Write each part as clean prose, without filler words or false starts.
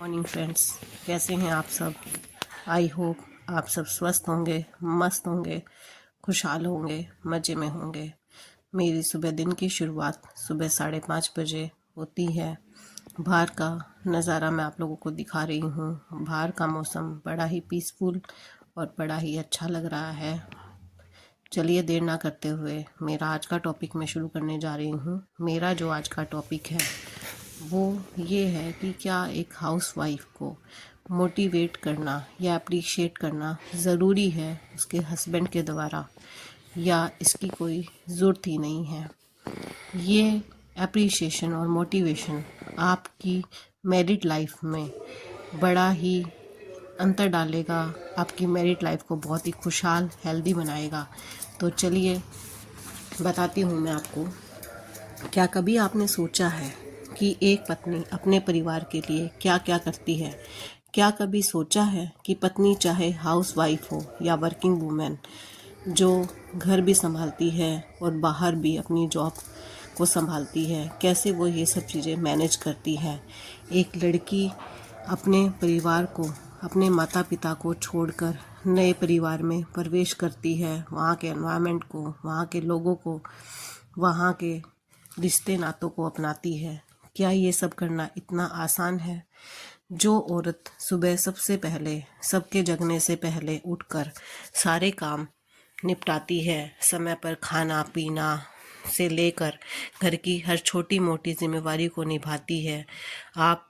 Morning friends, कैसे हैं आप सब। आई होप आप सब स्वस्थ होंगे, मस्त होंगे, खुशहाल होंगे, मज़े में होंगे। मेरी सुबह दिन की शुरुआत सुबह 5:30 बजे होती है। बाहर का नज़ारा मैं आप लोगों को दिखा रही हूँ। बाहर का मौसम बड़ा ही पीसफुल और बड़ा ही अच्छा लग रहा है। चलिए देर ना करते हुए मेरा आज का टॉपिक मैं शुरू करने जा रही हूँ। मेरा जो आज का टॉपिक है वो ये है कि क्या एक हाउसवाइफ को मोटिवेट करना या अप्रिशिएट करना ज़रूरी है उसके हस्बैंड के द्वारा, या इसकी कोई ज़रूरत ही नहीं है। ये अप्रिशिएशन और मोटिवेशन आपकी मैरिड लाइफ में बड़ा ही अंतर डालेगा, आपकी मैरिड लाइफ को बहुत ही खुशहाल हेल्दी बनाएगा। तो चलिए बताती हूँ मैं आपको। क्या कभी आपने सोचा है कि एक पत्नी अपने परिवार के लिए क्या क्या करती है? क्या कभी सोचा है कि पत्नी चाहे हाउस वाइफ हो या वर्किंग वूमेन, जो घर भी संभालती है और बाहर भी अपनी जॉब को संभालती है, कैसे वो ये सब चीज़ें मैनेज करती है? एक लड़की अपने परिवार को, अपने माता पिता को छोड़कर नए परिवार में प्रवेश करती है, वहाँ के एनवायरनमेंट को, वहाँ के लोगों को, वहाँ के रिश्ते नातों को अपनाती है। क्या ये सब करना इतना आसान है? जो औरत सुबह सबसे पहले, सबके जगने से पहले उठकर सारे काम निपटाती है, समय पर खाना पीना से लेकर घर की हर छोटी मोटी जिम्मेवारी को निभाती है, आप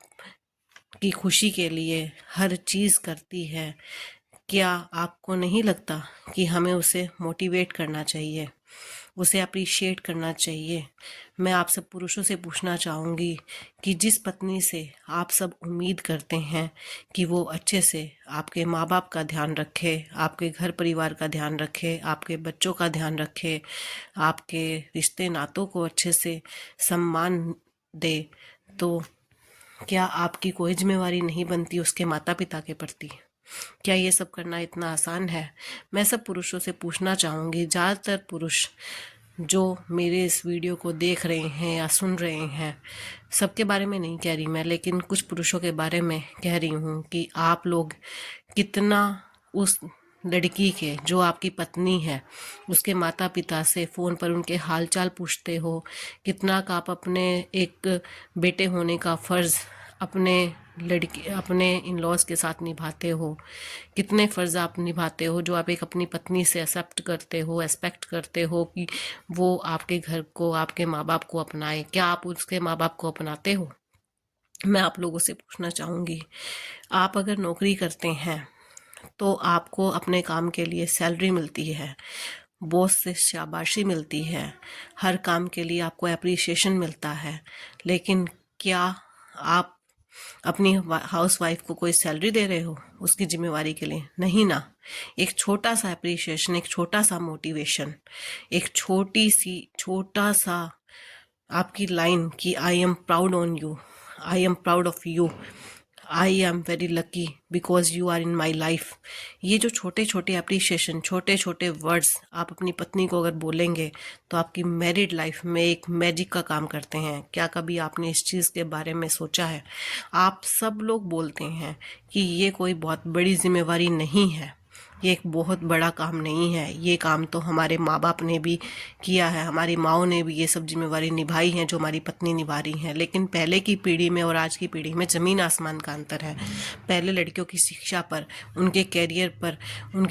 की खुशी के लिए हर चीज़ करती है, क्या आपको नहीं लगता कि हमें उसे मोटिवेट करना चाहिए, उसे अप्रिशिएट करना चाहिए? मैं आप सब पुरुषों से पूछना चाहूँगी कि जिस पत्नी से आप सब उम्मीद करते हैं कि वो अच्छे से आपके माँ बाप का ध्यान रखे, आपके घर परिवार का ध्यान रखे, आपके बच्चों का ध्यान रखे, आपके रिश्ते नातों को अच्छे से सम्मान दे, तो क्या आपकी कोई जिम्मेवारी नहीं बनती उसके माता पिता के प्रति? क्या ये सब करना इतना आसान है? मैं सब पुरुषों से पूछना चाहूँगी, ज़्यादातर पुरुष जो मेरे इस वीडियो को देख रहे हैं या सुन रहे हैं, सबके बारे में नहीं कह रही मैं, लेकिन कुछ पुरुषों के बारे में कह रही हूँ कि आप लोग कितना उस लड़की के, जो आपकी पत्नी है, उसके माता पिता से फ़ोन पर उनके हालचाल पूछते हो? कितना का आप अपने एक बेटे होने का फ़र्ज़ अपने इन लॉज के साथ निभाते हो? कितने फ़र्ज़ आप निभाते हो जो आप एक अपनी पत्नी से एक्सेप्ट करते हो, एक्सपेक्ट करते हो कि वो आपके घर को, आपके माँ बाप को अपनाए? क्या आप उसके माँ बाप को अपनाते हो? मैं आप लोगों से पूछना चाहूँगी, आप अगर नौकरी करते हैं तो आपको अपने काम के लिए सैलरी मिलती है, बॉस से शाबाशी मिलती है, हर काम के लिए आपको एप्रिसिएशन मिलता है, लेकिन क्या आप अपनी हाउस वाइफ को कोई सैलरी दे रहे हो उसकी जिम्मेवारी के लिए? नहीं ना। एक छोटा सा एप्रिसिएशन, एक छोटा सा मोटिवेशन, एक छोटा सा आपकी लाइन कि I am proud on you, I am proud of you, I am very lucky because you are in my life. ये जो छोटे छोटे अप्रिशिएशन, छोटे छोटे वर्ड्स आप अपनी पत्नी को अगर बोलेंगे तो आपकी मैरिड लाइफ में एक मैजिक का काम करते हैं। क्या कभी आपने इस चीज़ के बारे में सोचा है? आप सब लोग बोलते हैं कि ये कोई बहुत बड़ी जिम्मेवारी नहीं है, ये एक बहुत बड़ा काम नहीं है, ये काम तो हमारे माँ बाप ने भी किया है, हमारी माँओं ने भी ये सब जिम्मेवारी निभाई है जो हमारी पत्नी निभा रही हैं। लेकिन पहले की पीढ़ी में और आज की पीढ़ी में ज़मीन आसमान का अंतर है। पहले लड़कियों की शिक्षा पर, उनके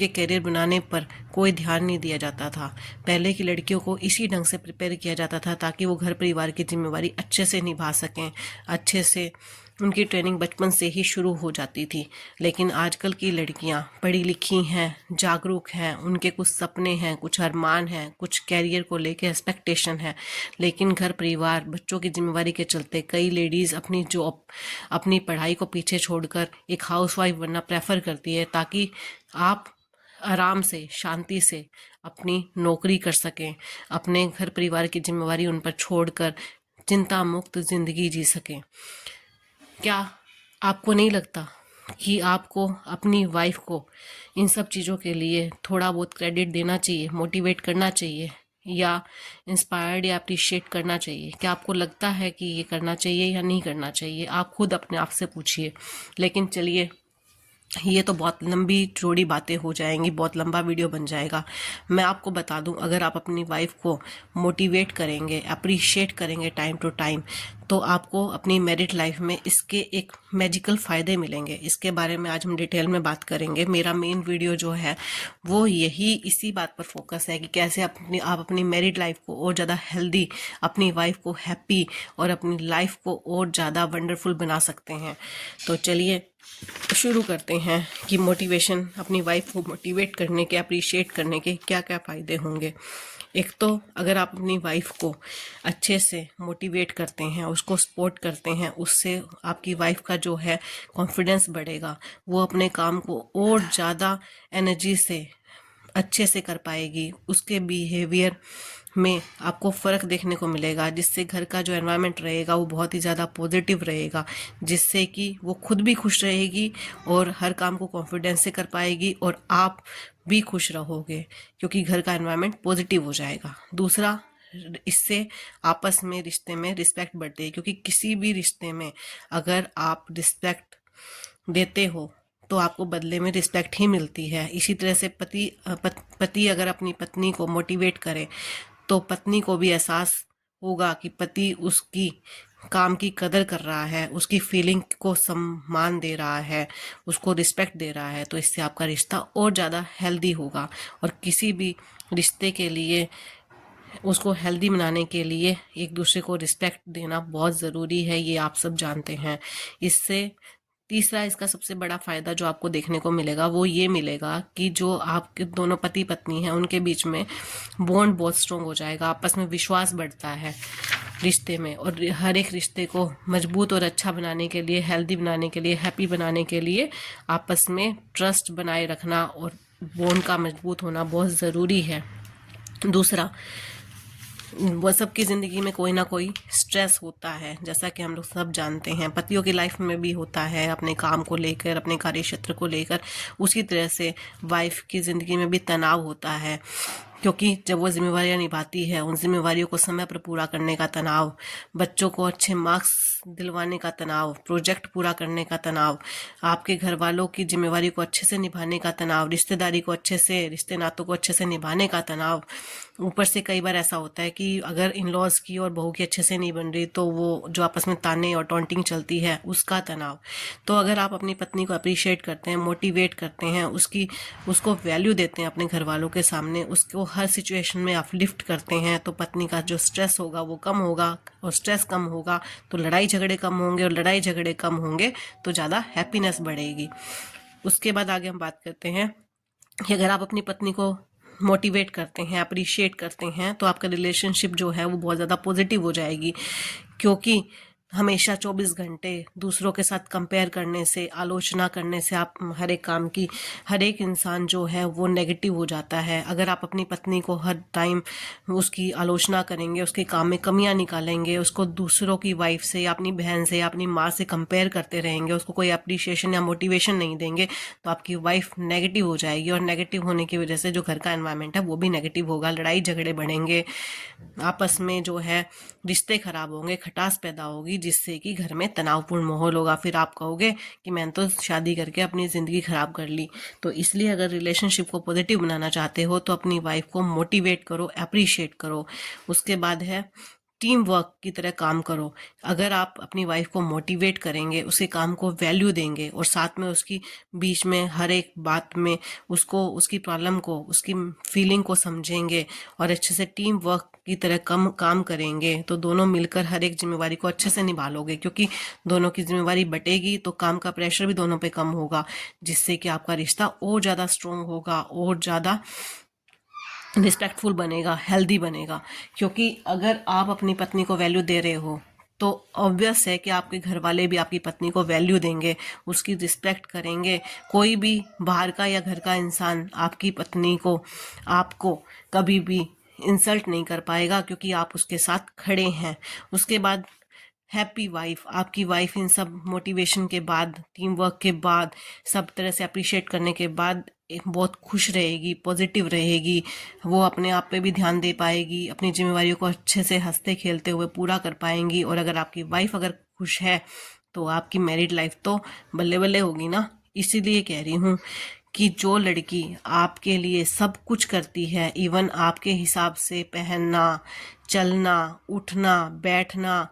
कैरियर बनाने पर कोई ध्यान नहीं दिया जाता था। पहले की लड़कियों को इसी ढंग से प्रिपेयर किया जाता था ताकि वो घर परिवार की जिम्मेवारी अच्छे से निभा सकें, अच्छे से उनकी ट्रेनिंग बचपन से ही शुरू हो जाती थी। लेकिन आजकल की लड़कियां पढ़ी लिखी हैं, जागरूक हैं, उनके कुछ सपने हैं, कुछ अरमान हैं, कुछ कैरियर को लेके एक्सपेक्टेशन है, लेकिन घर परिवार बच्चों की जिम्मेवारी के चलते कई लेडीज़ अपनी जॉब, अपनी पढ़ाई को पीछे छोड़कर एक हाउसवाइफ बनना प्रेफर करती है ताकि आप आराम से, शांति से अपनी नौकरी कर सकें, अपने घर परिवार की जिम्मेवारी उन पर छोड़कर चिंता मुक्त ज़िंदगी जी सकें। क्या आपको नहीं लगता कि आपको अपनी वाइफ को इन सब चीज़ों के लिए थोड़ा बहुत क्रेडिट देना चाहिए, मोटिवेट करना चाहिए? या इंस्पायर्ड या अप्रिशिएट करना चाहिए? क्या आपको लगता है कि ये करना चाहिए या नहीं करना चाहिए? आप खुद अपने आप से पूछिए। लेकिन चलिए, ये तो बहुत लंबी चौड़ी बातें हो जाएंगी, बहुत लंबा वीडियो बन जाएगा। मैं आपको बता दूं, अगर आप अपनी वाइफ को मोटिवेट करेंगे, अप्रिशिएट करेंगे टाइम टू टाइम, तो आपको अपनी मैरिड लाइफ में इसके एक मैजिकल फ़ायदे मिलेंगे। इसके बारे में आज हम डिटेल में बात करेंगे। मेरा मेन वीडियो जो है वो यही इसी बात पर फोकस है कि कैसे आप अपनी मैरिड लाइफ को और ज़्यादा हेल्दी, अपनी वाइफ को हैप्पी और अपनी लाइफ को और ज़्यादा वंडरफुल बना सकते हैं। तो चलिए शुरू करते हैं कि मोटिवेशन, अपनी वाइफ को मोटिवेट करने के, अप्रिशिएट करने के क्या क्या फ़ायदे होंगे। एक तो अगर आप अपनी वाइफ को अच्छे से मोटिवेट करते हैं, उसको सपोर्ट करते हैं, उससे आपकी वाइफ का जो है कॉन्फिडेंस बढ़ेगा। वो अपने काम को और ज़्यादा एनर्जी से अच्छे से कर पाएगी। उसके बिहेवियर में आपको फ़र्क देखने को मिलेगा, जिससे घर का जो एनवायरनमेंट रहेगा वो बहुत ही ज़्यादा पॉजिटिव रहेगा, जिससे कि वो खुद भी खुश रहेगी और हर काम को कॉन्फिडेंस से कर पाएगी और आप भी खुश रहोगे, क्योंकि घर का एनवायरनमेंट पॉजिटिव हो जाएगा। दूसरा, इससे आपस में रिश्ते में रिस्पेक्ट बढ़ती है, क्योंकि किसी भी रिश्ते में अगर आप रिस्पेक्ट देते हो तो आपको बदले में रिस्पेक्ट ही मिलती है। इसी तरह से पति अगर अपनी पत्नी को मोटिवेट करे तो पत्नी को भी एहसास होगा कि पति उसकी काम की कदर कर रहा है, उसकी फीलिंग को सम्मान दे रहा है, उसको रिस्पेक्ट दे रहा है। तो इससे आपका रिश्ता और ज़्यादा हेल्दी होगा। और किसी भी रिश्ते के लिए, उसको हेल्दी बनाने के लिए एक दूसरे को रिस्पेक्ट देना बहुत ज़रूरी है, ये आप सब जानते हैं। इससे तीसरा, इसका सबसे बड़ा फायदा जो आपको देखने को मिलेगा वो ये मिलेगा कि जो आपके दोनों पति पत्नी हैं उनके बीच में बॉन्ड बहुत स्ट्रोंग हो जाएगा, आपस में विश्वास बढ़ता है रिश्ते में। और हर एक रिश्ते को मजबूत और अच्छा बनाने के लिए, हेल्दी बनाने के लिए, हैप्पी बनाने के लिए आपस में ट्रस्ट बनाए रखना और बॉन्ड का मजबूत होना बहुत ज़रूरी है। दूसरा, वो सबकी ज़िंदगी में कोई ना कोई स्ट्रेस होता है, जैसा कि हम लोग सब जानते हैं। पतियों की लाइफ में भी होता है, अपने काम को लेकर, अपने कार्य क्षेत्र को लेकर। उसी तरह से वाइफ की ज़िंदगी में भी तनाव होता है, क्योंकि जब वो जिम्मेवारियां निभाती है, उन जिम्मेवारियों को समय पर पूरा करने का तनाव, बच्चों को अच्छे मार्क्स दिलवाने का तनाव, प्रोजेक्ट पूरा करने का तनाव, आपके घर वालों की जिम्मेवारी को अच्छे से निभाने का तनाव, रिश्तेदारी को अच्छे से, रिश्ते नातों को अच्छे से निभाने का तनाव। ऊपर से कई बार ऐसा होता है कि अगर इन लॉज की और बहू की अच्छे से नहीं बन रही तो वो जो आपस में ताने और टॉन्टिंग चलती है उसका तनाव। तो अगर आप अपनी पत्नी को अप्रिशिएट करते हैं, मोटिवेट करते हैं, उसको वैल्यू देते हैं अपने घर वालों के सामने, उसको हर सिचुएशन में अपलिफ्ट करते हैं, तो पत्नी का जो स्ट्रेस होगा वो कम होगा। और स्ट्रेस कम होगा तो लड़ाई झगड़े कम होंगे, और लड़ाई झगड़े कम होंगे तो ज़्यादा हैप्पीनेस बढ़ेगी। उसके बाद आगे हम बात करते हैं कि अगर आप अपनी पत्नी को मोटिवेट करते हैं, अप्रिशिएट करते हैं, तो आपका रिलेशनशिप जो है वो बहुत ज़्यादा पॉजिटिव हो जाएगी। क्योंकि हमेशा 24 घंटे दूसरों के साथ कंपेयर करने से, आलोचना करने से आप हर एक काम की, हर एक इंसान जो है वो नेगेटिव हो जाता है। अगर आप अपनी पत्नी को हर टाइम उसकी आलोचना करेंगे, उसके काम में कमियां निकालेंगे, उसको दूसरों की वाइफ से या अपनी बहन से या अपनी माँ से कंपेयर करते रहेंगे, उसको कोई अप्रिशिएशन या मोटिवेशन नहीं देंगे, तो आपकी वाइफ नेगेटिव हो जाएगी। और नेगेटिव होने की वजह से जो घर का एनवायरनमेंट है वो भी नेगेटिव होगा, लड़ाई झगड़े बढ़ेंगे, आपस में जो है रिश्ते खराब होंगे, खटास पैदा होगी, जिससे कि घर में तनावपूर्ण माहौल होगा। फिर आप कहोगे कि मैंने तो शादी करके अपनी ज़िंदगी ख़राब कर ली। तो इसलिए अगर रिलेशनशिप को पॉजिटिव बनाना चाहते हो तो अपनी वाइफ को मोटिवेट करो, अप्रिशिएट करो। उसके बाद है टीम वर्क की तरह काम करो। अगर आप अपनी वाइफ को मोटिवेट करेंगे, उसके काम को वैल्यू देंगे और साथ में उसकी बीच में हर एक बात में उसको, उसकी प्रॉब्लम को, उसकी फीलिंग को समझेंगे और अच्छे से टीम वर्क की तरह काम करेंगे, तो दोनों मिलकर हर एक जिम्मेवारी को अच्छे से निभा लोगे। क्योंकि दोनों की जिम्मेवारी बटेगी तो काम का प्रेशर भी दोनों पे कम होगा, जिससे कि आपका रिश्ता और ज़्यादा स्ट्रोंग होगा और ज़्यादा रिस्पेक्टफुल बनेगा, हेल्दी बनेगा। क्योंकि अगर आप अपनी पत्नी को वैल्यू दे रहे हो तो ऑब्वियस है कि आपके घर वाले भी आपकी पत्नी को वैल्यू देंगे, उसकी रिस्पेक्ट करेंगे। कोई भी बाहर का या घर का इंसान आपकी पत्नी को, आपको कभी भी इंसल्ट नहीं कर पाएगा, क्योंकि आप उसके साथ खड़े हैं। उसके बाद हैप्पी वाइफ, आपकी वाइफ इन सब मोटिवेशन के बाद, टीम वर्क के बाद, सब तरह से अप्रिशिएट करने के बाद बहुत खुश रहेगी, पॉजिटिव रहेगी, वो अपने आप पे भी ध्यान दे पाएगी, अपनी जिम्मेवारियों को अच्छे से हंसते खेलते हुए पूरा कर पाएंगी। और अगर आपकी वाइफ अगर खुश है तो आपकी मैरिड लाइफ तो बल्ले बल्ले होगी ना। इसीलिए कह रही हूँ कि जो लड़की आपके लिए सब कुछ करती है, इवन आपके हिसाब से पहनना, चलना, उठना, बैठना,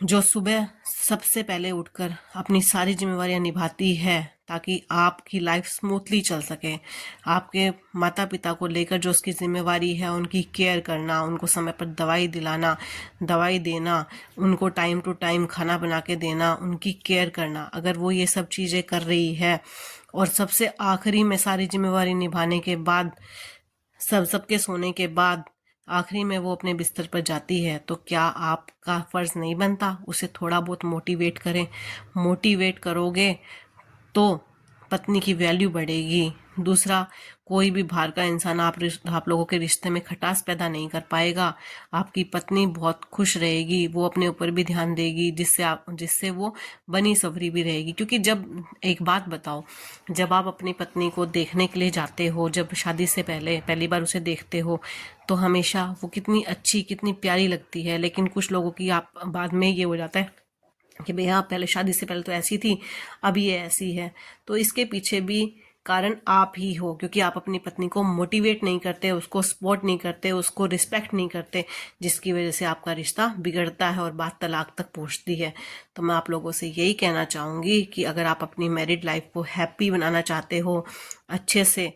जो सुबह सबसे पहले उठकर अपनी सारी जिम्मेवारियां निभाती है ताकि आपकी लाइफ स्मूथली चल सके, आपके माता पिता को लेकर जो उसकी जिम्मेवारी है उनकी केयर करना, उनको समय पर दवाई दिलाना, दवाई देना, उनको टाइम टू टाइम खाना बना के देना, उनकी केयर करना, अगर वो ये सब चीज़ें कर रही है और सबसे आखिरी में सारी जिम्मेवारी निभाने के बाद, सबके सोने के बाद आखिरी में वो अपने बिस्तर पर जाती है, तो क्या आपका फर्ज नहीं बनता उसे थोड़ा बहुत मोटिवेट करें? मोटिवेट करोगे तो पत्नी की वैल्यू बढ़ेगी। दूसरा, कोई भी बाहर का इंसान आप लोगों के रिश्ते में खटास पैदा नहीं कर पाएगा। आपकी पत्नी बहुत खुश रहेगी, वो अपने ऊपर भी ध्यान देगी, जिससे वो बनी सवरी भी रहेगी। क्योंकि जब, एक बात बताओ, जब आप अपनी पत्नी को देखने के लिए जाते हो, जब शादी से पहले पहली बार उसे देखते हो, तो हमेशा वो कितनी अच्छी, कितनी प्यारी लगती है। लेकिन कुछ लोगों की आप बाद में ये हो जाता है कि भैया पहले शादी से पहले तो ऐसी थी, अब ये ऐसी है। तो इसके पीछे भी कारण आप ही हो, क्योंकि आप अपनी पत्नी को मोटिवेट नहीं करते, उसको सपोर्ट नहीं करते, उसको रिस्पेक्ट नहीं करते, जिसकी वजह से आपका रिश्ता बिगड़ता है और बात तलाक तक पहुंचती है। तो मैं आप लोगों से यही कहना चाहूँगी कि अगर आप अपनी मैरिड लाइफ को हैप्पी बनाना चाहते हो, अच्छे से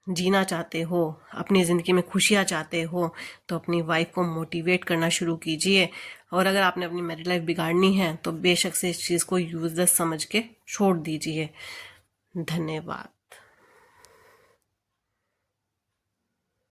जीना चाहते हो, अपनी ज़िंदगी में खुशियाँ चाहते हो, तो अपनी वाइफ को मोटिवेट करना शुरू कीजिए। और अगर आपने अपनी मैरिड लाइफ बिगाड़नी है तो बेशक से इस चीज़ को यूज़लेस समझ के छोड़ दीजिए। धन्यवाद।